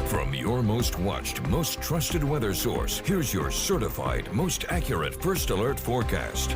From your most watched, most trusted weather source, here's your certified, most accurate First Alert forecast.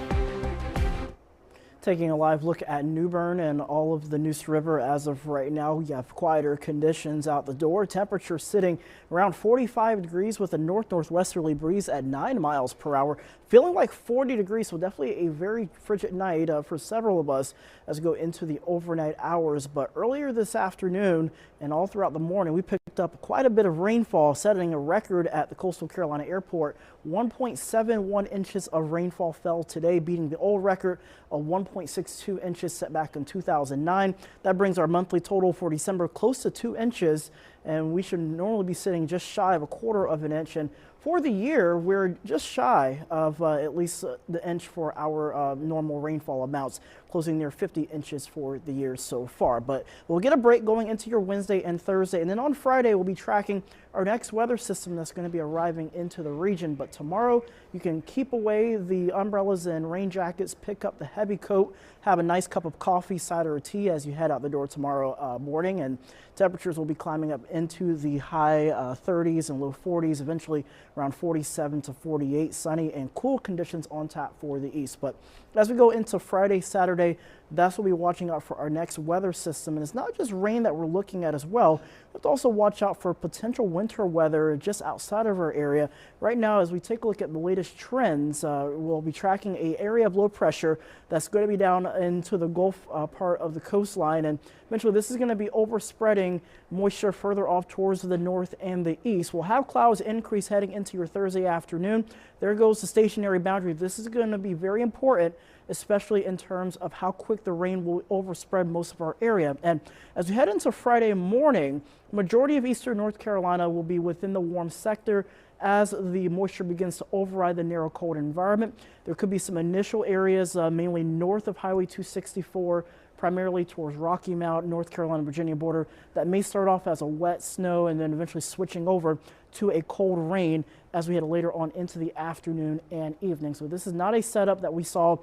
Taking a live look at New Bern and all of the Neuse River as of right now, we have quieter conditions out the door. Temperature sitting around 45 degrees with a north-northwesterly breeze at 9 miles per hour. Feeling like 40 degrees, so definitely a very frigid night for several of us as we go into the overnight hours. But earlier this afternoon and all throughout the morning, we picked up quite a bit of rainfall, setting a record at the Coastal Carolina Airport. 1.71 inches of rainfall fell today, beating the old record of 1.62 inches set back in 2009. That brings our monthly total for December close to 2 inches, and we should normally be sitting just shy of 1/4 of an inch. And for the year, we're just shy of at least the inch for our normal rainfall amounts, closing near 50 inches for the year so far. But we'll get a break going into your Wednesday and Thursday, and then on Friday we'll be tracking our next weather system that's going to be arriving into the region. But tomorrow you can keep away the umbrellas and rain jackets, pick up the heavy coat, have a nice cup of coffee, cider, or tea as you head out the door tomorrow morning, and temperatures will be climbing up into the high 30s and low 40s, eventually around 47 to 48. Sunny and cool conditions on tap for the east. But as we go into Friday, Saturday, that's what we'll be watching out for our next weather system. And it's not just rain that we're looking at as well. We have to also watch out for potential winter weather just outside of our area. Right now, as we take a look at the latest trends, we'll be tracking an area of low pressure that's going to be down into the Gulf part of the coastline. And eventually this is going to be overspreading moisture further off towards the north and the east. We'll have clouds increase heading into your Thursday afternoon. There goes the stationary boundary. This is going to be very important, especially in terms of how quick the rain will overspread most of our area. And as we head into Friday morning, majority of eastern North Carolina will be within the warm sector as the moisture begins to override the narrow cold environment. There could be some initial areas mainly north of Highway 264, primarily towards Rocky Mount, North Carolina, Virginia border, that may start off as a wet snow and then eventually switching over to a cold rain as we head later on into the afternoon and evening. So this is not a setup that we saw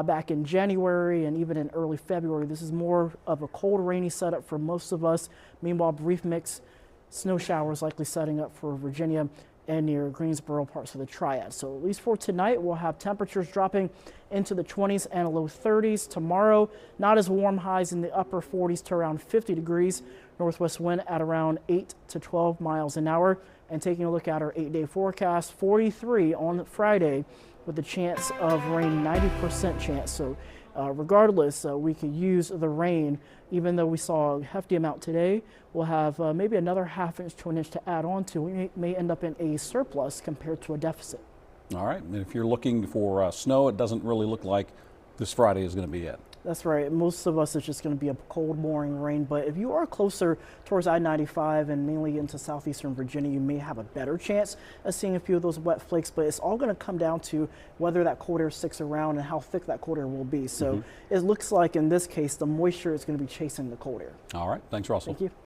back in January and even in early February. This is more of a cold, rainy setup for most of us. Meanwhile, brief mix snow showers likely setting up for Virginia and near Greensboro, parts of the Triad. So at least for tonight, we'll have temperatures dropping into the 20s and low 30s. Tomorrow, not as warm, highs in the upper 40s to around 50 degrees. Northwest wind at around 8 to 12 miles an hour. And taking a look at our 8-day forecast, 43 on Friday with a chance of rain, 90% chance. So regardless, we could use the rain. Even though we saw a hefty amount today, we'll have maybe another ½ inch to an inch to add on to. We may end up in a surplus compared to a deficit. All right, and if you're looking for snow, it doesn't really look like this Friday is going to be it. That's right. Most of us, it's just going to be a cold, boring rain. But if you are closer towards I-95 and mainly into southeastern Virginia, you may have a better chance of seeing a few of those wet flakes. But it's all going to come down to whether that cold air sticks around and how thick that cold air will be. So it looks like in this case, the moisture is going to be chasing the cold air. All right. Thanks, Russell. Thank you.